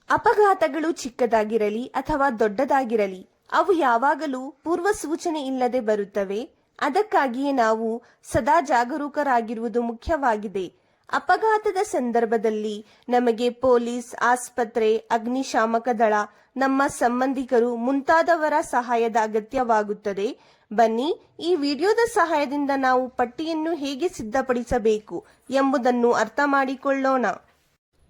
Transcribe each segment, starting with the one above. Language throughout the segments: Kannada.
ಅಪಘಾತಗಳು ಚಿಕ್ಕದಾಗಿರಲಿ ಅಥವಾ ದೊಡ್ಡದಾಗಿರಲಿ ಅವು ಯಾವಾಗಲೂ ಪೂರ್ವ ಸೂಚನೆ ಇಲ್ಲದೆ ಬರುತ್ತವೆ. ಅದಕ್ಕಾಗಿಯೇ ನಾವು ಸದಾ ಜಾಗರೂಕರಾಗಿರುವುದು ಮುಖ್ಯವಾಗಿದೆ. ಅಪಘಾತದ ಸಂದರ್ಭದಲ್ಲಿ ನಮಗೆ ಪೊಲೀಸ್, ಆಸ್ಪತ್ರೆ, ಅಗ್ನಿಶಾಮಕ ದಳ, ನಮ್ಮ ಸಂಬಂಧಿಕರು ಮುಂತಾದವರ ಸಹಾಯದ ಅಗತ್ಯವಾಗುತ್ತದೆ. ಬನ್ನಿ, ಈ ವಿಡಿಯೋದ ಸಹಾಯದಿಂದ ನಾವು ಪಟ್ಟಿಯನ್ನು ಹೇಗೆ ಸಿದ್ಧಪಡಿಸಬೇಕು ಎಂಬುದನ್ನು ಅರ್ಥ ಮಾಡಿಕೊಳ್ಳೋಣ.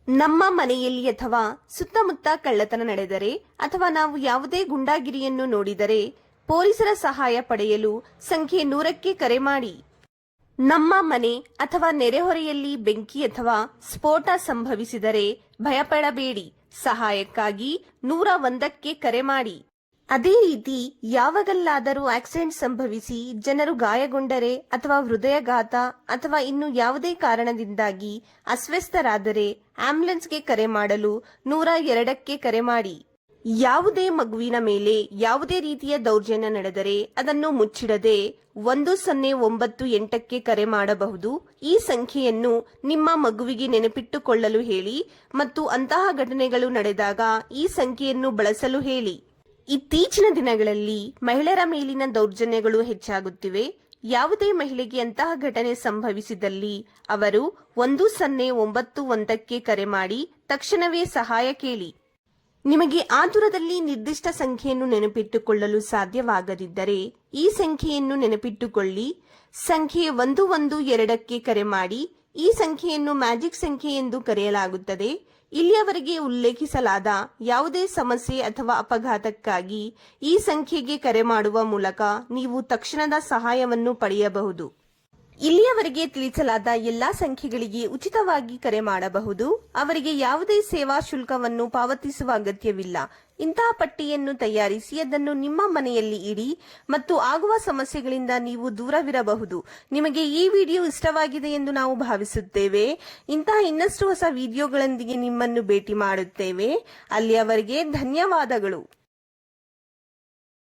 ನಮ್ಮ ಮನೆಯಲ್ಲಿ ಅಥವಾ ಸುತ್ತಮುತ್ತ ಕಳ್ಳತನ ನಡೆದರೆ ಅಥವಾ ನಾವು ಯಾವುದೇ ಗುಂಡಾಗಿರಿಯನ್ನು ನೋಡಿದರೆ ಪೊಲೀಸರ ಸಹಾಯ ಪಡೆಯಲು ಸಂಖ್ಯೆ 100ಕ್ಕೆ ಕರೆ ಮಾಡಿ. ನಮ್ಮ ಮನೆ ಅಥವಾ ನೆರೆಹೊರೆಯಲ್ಲಿ ಬೆಂಕಿ ಅಥವಾ ಸ್ಫೋಟ ಸಂಭವಿಸಿದರೆ ಭಯಪಡಬೇಡಿ, ಸಹಾಯಕ್ಕಾಗಿ 101ಕ್ಕೆ ಕರೆ ಮಾಡಿ. ಅದೇ ರೀತಿ ಯಾವಾಗಲಾದರೂ ಆಕ್ಸಿಡೆಂಟ್ ಸಂಭವಿಸಿ ಜನರು ಗಾಯಗೊಂಡರೆ ಅಥವಾ ಹೃದಯಘಾತ ಅಥವಾ ಇನ್ನು ಯಾವುದೇ ಕಾರಣದಿಂದಾಗಿ ಅಸ್ವಸ್ಥರಾದರೆ ಆಂಬ್ಯುಲೆನ್ಸ್ಗೆ ಕರೆ ಮಾಡಲು 102ಕ್ಕೆ ಕರೆ ಮಾಡಿ. ಯಾವುದೇ ಮಗುವಿನ ಮೇಲೆ ಯಾವುದೇ ರೀತಿಯ ದೌರ್ಜನ್ಯ ನಡೆದರೆ ಅದನ್ನು ಮುಚ್ಚಿಡದೆ 1098ಕ್ಕೆ ಕರೆ ಮಾಡಬಹುದು. ಈ ಸಂಖ್ಯೆಯನ್ನು ನಿಮ್ಮ ಮಗುವಿಗೆ ನೆನಪಿಟ್ಟುಕೊಳ್ಳಲು ಹೇಳಿ ಮತ್ತು ಅಂತಹ ಘಟನೆಗಳು ನಡೆದಾಗ ಈ ಸಂಖ್ಯೆಯನ್ನು ಬಳಸಲು ಹೇಳಿ. ಇತ್ತೀಚಿನ ದಿನಗಳಲ್ಲಿ ಮಹಿಳೆಯರ ಮೇಲಿನ ದೌರ್ಜನ್ಯಗಳು ಹೆಚ್ಚಾಗುತ್ತಿವೆ. ಯಾವುದೇ ಮಹಿಳೆಗೆ ಅಂತಹ ಘಟನೆ ಸಂಭವಿಸಿದಲ್ಲಿ ಅವರು 1091ಕ್ಕೆ ಕರೆ ಮಾಡಿ ತಕ್ಷಣವೇ ಸಹಾಯ ಕೇಳಿ. ನಿಮಗೆ ಆ ದೂರದಲ್ಲಿ ನಿರ್ದಿಷ್ಟ ಸಂಖ್ಯೆಯನ್ನು ನೆನಪಿಟ್ಟುಕೊಳ್ಳಲು ಸಾಧ್ಯವಾಗದಿದ್ದರೆ ಈ ಸಂಖ್ಯೆಯನ್ನು ನೆನಪಿಟ್ಟುಕೊಳ್ಳಿ. ಸಂಖ್ಯೆ 112ಕ್ಕೆ ಕರೆ ಮಾಡಿ. ಈ ಸಂಖ್ಯೆಯನ್ನು ಮ್ಯಾಜಿಕ್ ಸಂಖ್ಯೆ ಎಂದು ಕರೆಯಲಾಗುತ್ತದೆ. ಇಲ್ಲಿಯವರೆಗೆ ಉಲ್ಲೇಖಿಸಲಾದ ಯಾವುದೇ ಸಮಸ್ಯೆ ಅಥವಾ ಅಪಘಾತಕ್ಕಾಗಿ ಈ ಸಂಖ್ಯೆಗೆ ಕರೆ ಮಾಡುವ ಮೂಲಕ ನೀವು ತಕ್ಷಣದ ಸಹಾಯವನ್ನು ಪಡೆಯಬಹುದು. ಇಲ್ಲಿಯವರೆಗೆ ತಿಳಿಸಲಾದ ಎಲ್ಲಾ ಸಂಖ್ಯೆಗಳಿಗೆ ಉಚಿತವಾಗಿ ಕರೆ ಮಾಡಬಹುದು. ಅವರಿಗೆ ಯಾವುದೇ ಸೇವಾ ಶುಲ್ಕವನ್ನು ಪಾವತಿಸುವ ಅಗತ್ಯವಿಲ್ಲ. ಇಂತಹ ಪಟ್ಟಿಯನ್ನು ತಯಾರಿಸಿ ಅದನ್ನು ನಿಮ್ಮ ಮನೆಯಲ್ಲಿ ಇಡಿ ಮತ್ತು ಆಗುವ ಸಮಸ್ಯೆಗಳಿಂದ ನೀವು ದೂರವಿರಬಹುದು. ನಿಮಗೆ ಈ ವಿಡಿಯೋ ಇಷ್ಟವಾಗಿದೆ ಎಂದು ನಾವು ಭಾವಿಸುತ್ತೇವೆ. ಇಂತಹ ಇನ್ನಷ್ಟು ಹೊಸ ವಿಡಿಯೋಗಳೊಂದಿಗೆ ನಿಮ್ಮನ್ನು ಭೇಟಿ ಮಾಡುತ್ತೇವೆ. ಅಲ್ಲಿಯವರೆಗೆ ಧನ್ಯವಾದಗಳು.